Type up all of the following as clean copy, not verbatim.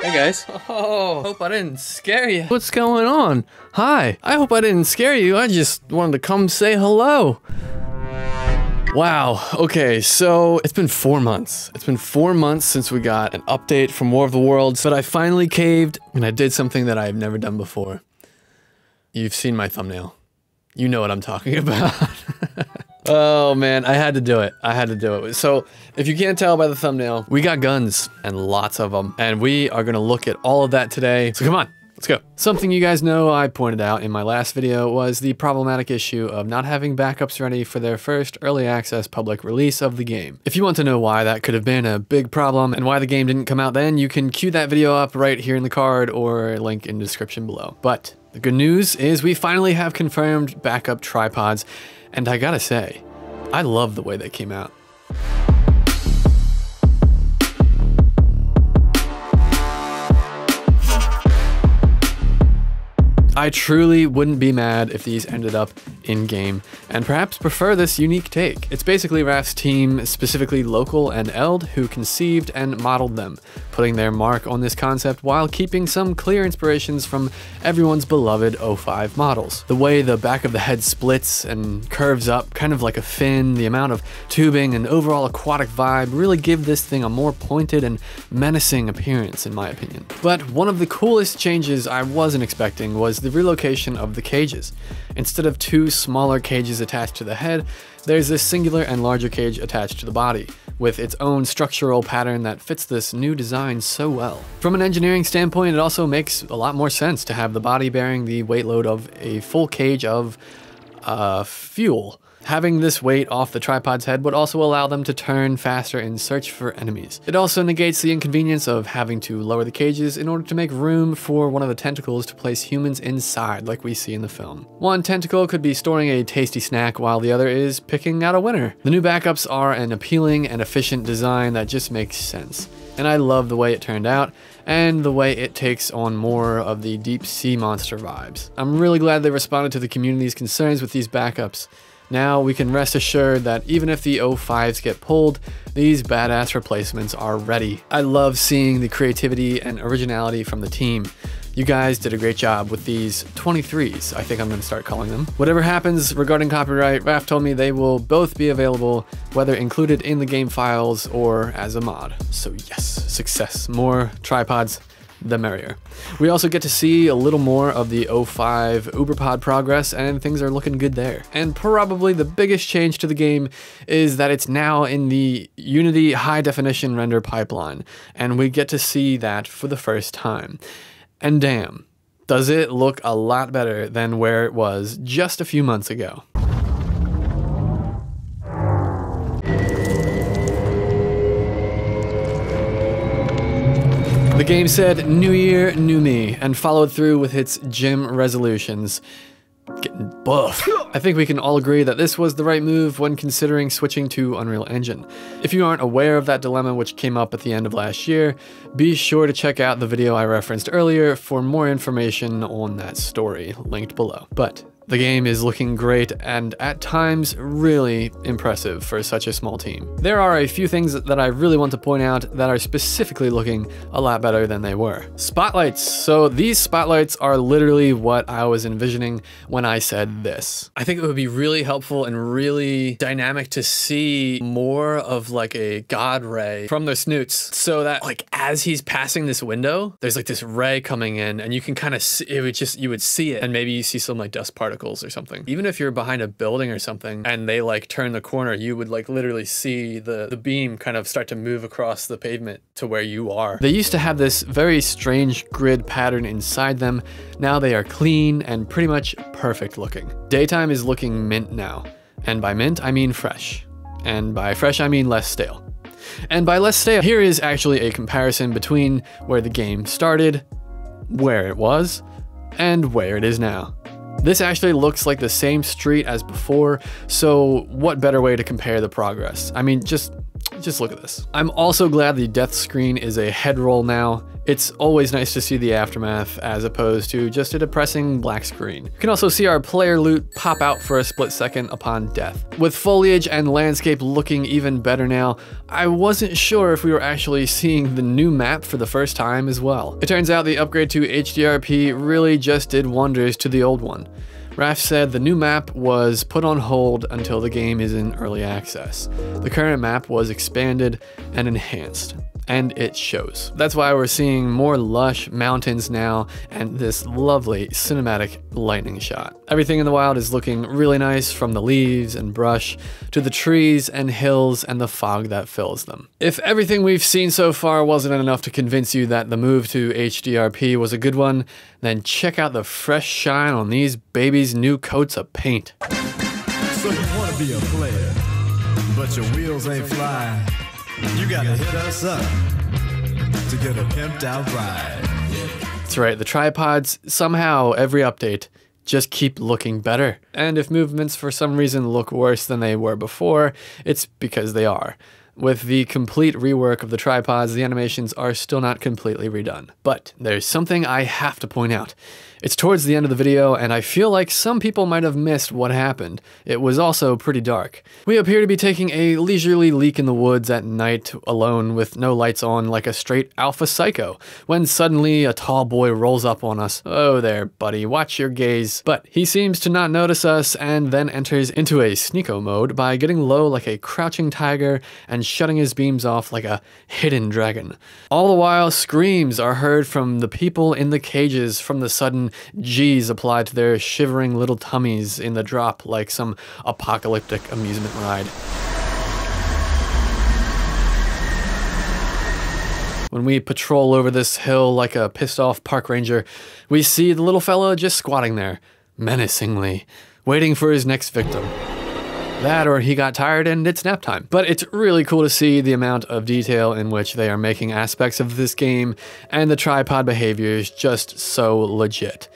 Hey guys. Oh, hope I didn't scare you. What's going on? Hi. I hope I didn't scare you. I just wanted to come say hello. Wow, okay, so it's been 4 months. It's been 4 months since we got an update from War of the Worlds, but I finally caved and I did something that I've never done before. You've seen my thumbnail. You know what I'm talking about. Oh man, I had to do it. I had to do it. So, if you can't tell by the thumbnail, we got guns, and lots of them. And we are gonna look at all of that today. So come on, let's go. Something you guys know I pointed out in my last video was the problematic issue of not having backups ready for their first early access public release of the game. If you want to know why that could have been a big problem and why the game didn't come out then, you can cue that video up right here in the card or link in the description below. But the good news is we finally have confirmed backup tripods, and I gotta say, I love the way they came out. I truly wouldn't be mad if these ended up in-game, and perhaps prefer this unique take. It's basically Raft's team, specifically Local and Eld, who conceived and modeled them, putting their mark on this concept while keeping some clear inspirations from everyone's beloved 05 models. The way the back of the head splits and curves up, kind of like a fin, the amount of tubing and overall aquatic vibe really give this thing a more pointed and menacing appearance in my opinion. But one of the coolest changes I wasn't expecting was the relocation of the cages. Instead of two smaller cages attached to the head, there's this singular and larger cage attached to the body, with its own structural pattern that fits this new design so well. From an engineering standpoint, it also makes a lot more sense to have the body bearing the weight load of a full cage of fuel. Having this weight off the tripod's head would also allow them to turn faster in search for enemies. It also negates the inconvenience of having to lower the cages in order to make room for one of the tentacles to place humans inside like we see in the film. One tentacle could be storing a tasty snack while the other is picking out a winner. The new backups are an appealing and efficient design that just makes sense. And I love the way it turned out, and the way it takes on more of the deep sea monster vibes. I'm really glad they responded to the community's concerns with these backups. Now we can rest assured that even if the 05s get pulled, these badass replacements are ready. I love seeing the creativity and originality from the team. You guys did a great job with these 23s, I think I'm going to start calling them. Whatever happens regarding copyright, Raft told me they will both be available, whether included in the game files or as a mod. So yes, success. More tripods, the merrier. We also get to see a little more of the 05 Uberpod progress, and things are looking good there. And probably the biggest change to the game is that it's now in the Unity high definition render pipeline, and we get to see that for the first time. And damn, does it look a lot better than where it was just a few months ago. The game said, "New year, new me," and followed through with its gym resolutions. Getting buff. I think we can all agree that this was the right move when considering switching to Unreal Engine. If you aren't aware of that dilemma which came up at the end of last year, be sure to check out the video I referenced earlier for more information on that story, linked below. But the game is looking great and at times really impressive for such a small team. There are a few things that I really want to point out that are specifically looking a lot better than they were. Spotlights. So these spotlights are literally what I was envisioning when I said this. I think it would be really helpful and really dynamic to see more of like a god ray from their snoots, so that like as he's passing this window, there's like this ray coming in and you can kind of see it, you would see it, and maybe you see some like dust particles or something. Even if you're behind a building or something and they like turn the corner, you would like literally see the beam kind of start to move across the pavement to where you are. They used to have this very strange grid pattern inside them. Now they are clean and pretty much perfect looking. Daytime is looking mint now. And by mint, I mean fresh. And by fresh, I mean less stale. And by less stale, here is actually a comparison between where the game started, where it was, and where it is now. This actually looks like the same street as before, so what better way to compare the progress? I mean, just look at this. I'm also glad the death screen is a head roll now. It's always nice to see the aftermath as opposed to just a depressing black screen. You can also see our player loot pop out for a split second upon death. With foliage and landscape looking even better now, I wasn't sure if we were actually seeing the new map for the first time as well. It turns out the upgrade to HDRP really just did wonders to the old one. Raph said the new map was put on hold until the game is in early access. The current map was expanded and enhanced, and it shows. That's why we're seeing more lush mountains now and this lovely cinematic lightning shot. Everything in the wild is looking really nice, from the leaves and brush to the trees and hills and the fog that fills them. If everything we've seen so far wasn't enough to convince you that the move to HDRP was a good one, then check out the fresh shine on these babies' new coats of paint. So you want to be a player, but your wheels ain't flying. You gotta hit us up to get a pimped out ride. That's right, the tripods, somehow every update, just keep looking better. And if movements for some reason look worse than they were before, it's because they are. With the complete rework of the tripods, the animations are still not completely redone. But there's something I have to point out. It's towards the end of the video, and I feel like some people might have missed what happened. It was also pretty dark. We appear to be taking a leisurely leak in the woods at night, alone with no lights on, like a straight alpha psycho, when suddenly a tall boy rolls up on us. Oh there, buddy, watch your gaze. But he seems to not notice us, and then enters into a sneako mode by getting low like a crouching tiger and shutting his beams off like a hidden dragon. All the while, screams are heard from the people in the cages from the sudden G's applied to their shivering little tummies in the drop like some apocalyptic amusement ride. When we patrol over this hill like a pissed off park ranger, we see the little fella just squatting there, menacingly, waiting for his next victim. That or he got tired and it's nap time. But it's really cool to see the amount of detail in which they are making aspects of this game, and the tripod behavior is just so legit.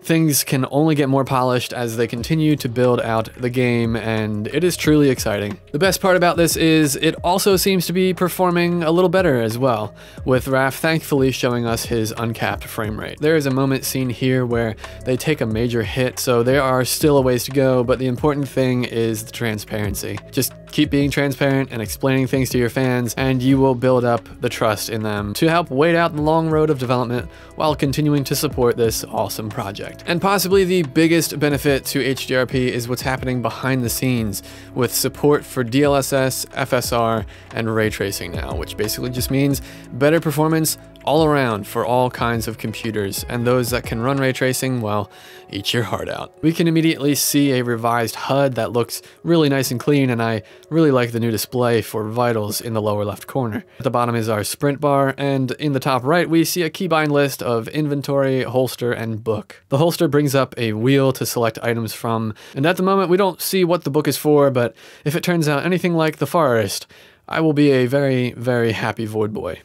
Things can only get more polished as they continue to build out the game, and it is truly exciting. The best part about this is it also seems to be performing a little better as well, with Raph thankfully showing us his uncapped frame rate. There is a moment seen here where they take a major hit, so there are still a ways to go, but the important thing is the transparency. Just keep being transparent and explaining things to your fans, and you will build up the trust in them to help wait out the long road of development while continuing to support this awesome project. And possibly the biggest benefit to HDRP is what's happening behind the scenes with support for DLSS, FSR, and ray tracing now, which basically just means better performance all around for all kinds of computers, and those that can run ray tracing, well, eat your heart out. We can immediately see a revised HUD that looks really nice and clean, and I really like the new display for vitals in the lower left corner. At the bottom is our sprint bar, and in the top right we see a keybind list of inventory, holster, and book. The holster brings up a wheel to select items from, and at the moment we don't see what the book is for, but if it turns out anything like the forest, I will be a very, very happy Voidboi.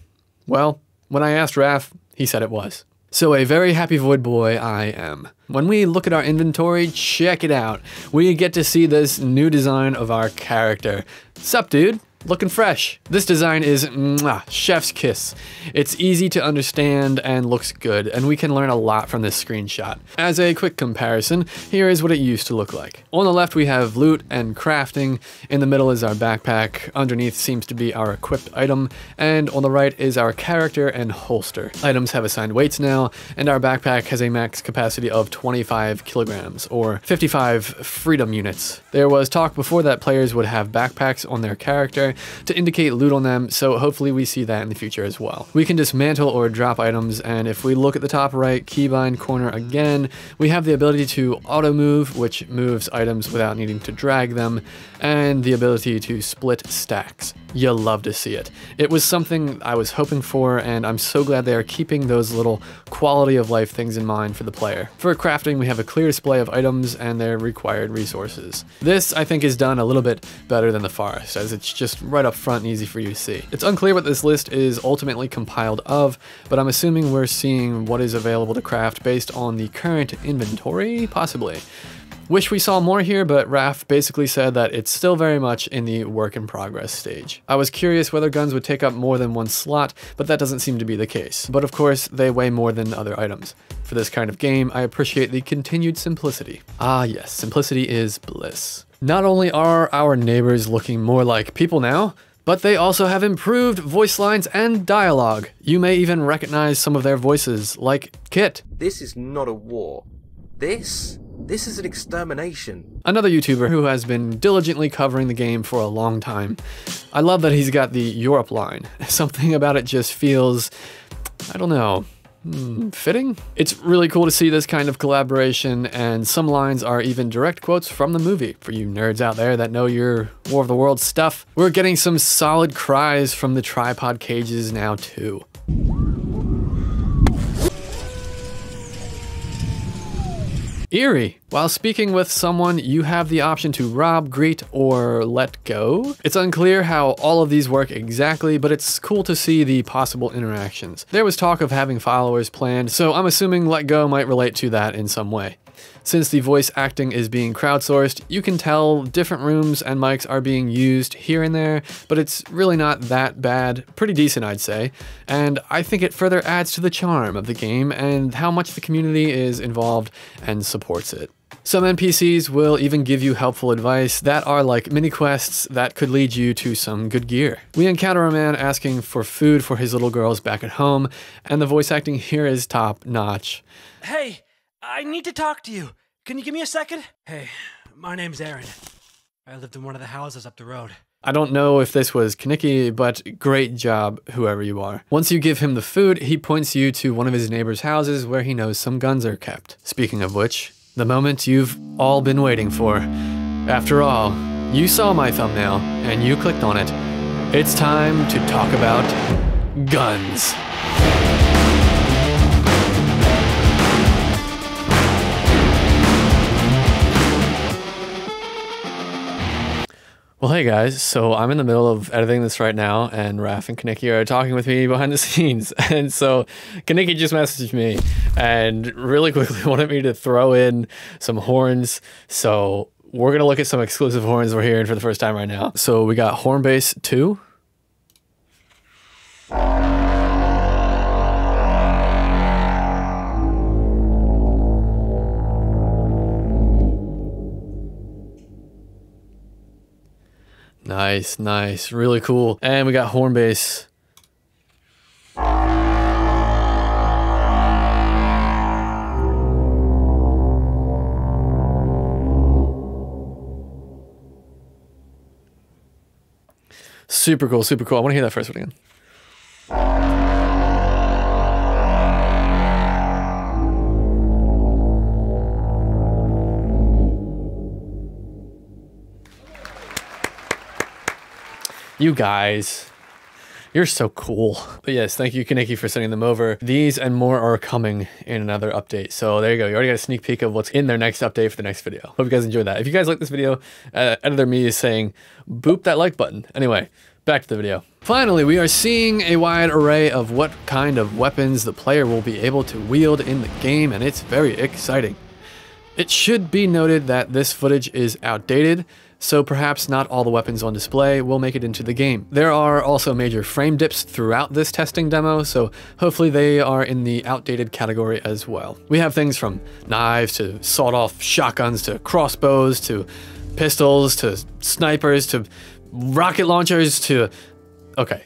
Well, when I asked Raph, he said it was. So a very happy Voidboi I am. When we look at our inventory, check it out. We get to see this new design of our character. Sup, dude? Looking fresh. This design is chef's kiss. It's easy to understand and looks good, and we can learn a lot from this screenshot. As a quick comparison, here is what it used to look like. On the left we have loot and crafting, in the middle is our backpack, underneath seems to be our equipped item, and on the right is our character and holster. Items have assigned weights now, and our backpack has a max capacity of 25 kilograms, or 55 freedom units. There was talk before that players would have backpacks on their character to indicate loot on them, so hopefully we see that in the future as well. We can dismantle or drop items, and if we look at the top right keybind corner again, we have the ability to auto move, which moves items without needing to drag them, and the ability to split stacks. You'll love to see it. It was something I was hoping for, and I'm so glad they are keeping those little quality of life things in mind for the player. For crafting, we have a clear display of items and their required resources. This, I think, is done a little bit better than the forest, as it's just right up front and easy for you to see. It's unclear what this list is ultimately compiled of, but I'm assuming we're seeing what is available to craft based on the current inventory, possibly. Wish we saw more here, but Raph basically said that it's still very much in the work in progress stage. I was curious whether guns would take up more than one slot, but that doesn't seem to be the case. But of course, they weigh more than other items. For this kind of game, I appreciate the continued simplicity. Ah yes, simplicity is bliss. Not only are our neighbors looking more like people now, but they also have improved voice lines and dialogue. You may even recognize some of their voices, like Kit. This is not a war. This is an extermination. Another YouTuber who has been diligently covering the game for a long time. I love that he's got the Europe line. Something about it just feels, I don't know, fitting? It's really cool to see this kind of collaboration, and some lines are even direct quotes from the movie. For you nerds out there that know your War of the Worlds stuff, we're getting some solid cries from the tripod cages now too. Eerie. While speaking with someone, you have the option to rob, greet, or let go. It's unclear how all of these work exactly, but it's cool to see the possible interactions. There was talk of having followers planned, so I'm assuming let go might relate to that in some way. Since the voice acting is being crowdsourced, you can tell different rooms and mics are being used here and there, but it's really not that bad. Pretty decent, I'd say. And I think it further adds to the charm of the game and how much the community is involved and supports it. Some NPCs will even give you helpful advice that are like mini quests that could lead you to some good gear. We encounter a man asking for food for his little girls back at home, and the voice acting here is top notch. Hey, I need to talk to you. Can you give me a second? Hey, my name's Aaron. I lived in one of the houses up the road. I don't know if this was Kenickie, but great job, whoever you are. Once you give him the food, he points you to one of his neighbor's houses where he knows some guns are kept. Speaking of which, the moment you've all been waiting for. After all, you saw my thumbnail and you clicked on it. It's time to talk about guns. Well, hey guys, so I'm in the middle of editing this right now, and Raph and Kenickie are talking with me behind the scenes. And so Kenickie just messaged me and really quickly wanted me to throw in some horns. So we're gonna look at some exclusive horns we're hearing for the first time right now. So we got horn bass 2. Nice, nice, really cool. And we got horn bass. Super cool, super cool. I want to hear that first one again. You guys, you're so cool. But yes, thank you, Kenickie, for sending them over. These and more are coming in another update. So there you go. You already got a sneak peek of what's in their next update for the next video. Hope you guys enjoyed that. If you guys like this video, editor me is saying, boop that like button. Anyway, back to the video. Finally, we are seeing a wide array of what kind of weapons the player will be able to wield in the game, and it's very exciting. It should be noted that this footage is outdated, so perhaps not all the weapons on display will make it into the game. There are also major frame dips throughout this testing demo, so hopefully they are in the outdated category as well. We have things from knives to sawed-off shotguns to crossbows to pistols to snipers to rocket launchers to... Okay,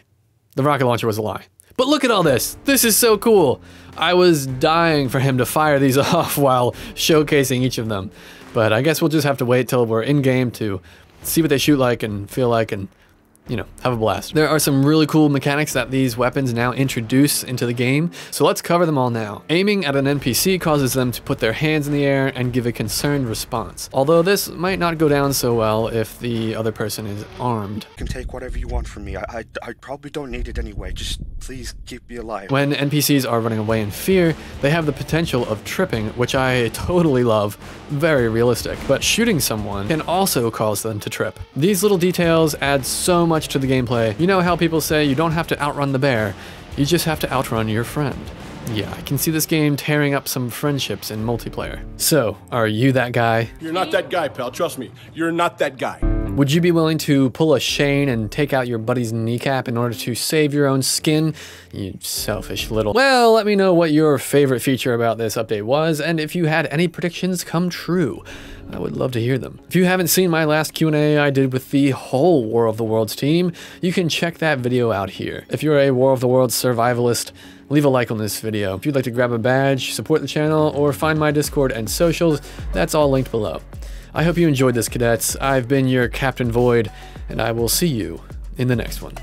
the rocket launcher was a lie. But look at all this! This is so cool! I was dying for him to fire these off while showcasing each of them. But I guess we'll just have to wait till we're in-game to see what they shoot like and feel like and, you know, have a blast. There are some really cool mechanics that these weapons now introduce into the game, so let's cover them all now. Aiming at an NPC causes them to put their hands in the air and give a concerned response, although this might not go down so well if the other person is armed. You can take whatever you want from me. I probably don't need it anyway. Just please keep me alive. When NPCs are running away in fear, they have the potential of tripping, which I totally love. Very realistic. But shooting someone can also cause them to trip. These little details add so much to the gameplay. You know how people say you don't have to outrun the bear, you just have to outrun your friend. Yeah, I can see this game tearing up some friendships in multiplayer. So, are you that guy? You're not that guy, pal. Trust me. You're not that guy. Would you be willing to pull a Shane and take out your buddy's kneecap in order to save your own skin? You selfish little... Well, let me know what your favorite feature about this update was, and if you had any predictions come true. I would love to hear them. If you haven't seen my last Q&A I did with the whole War of the Worlds team, you can check that video out here. If you're a War of the Worlds survivalist, leave a like on this video. If you'd like to grab a badge, support the channel, or find my Discord and socials, that's all linked below. I hope you enjoyed this, cadets. I've been your Captain Void, and I will see you in the next one.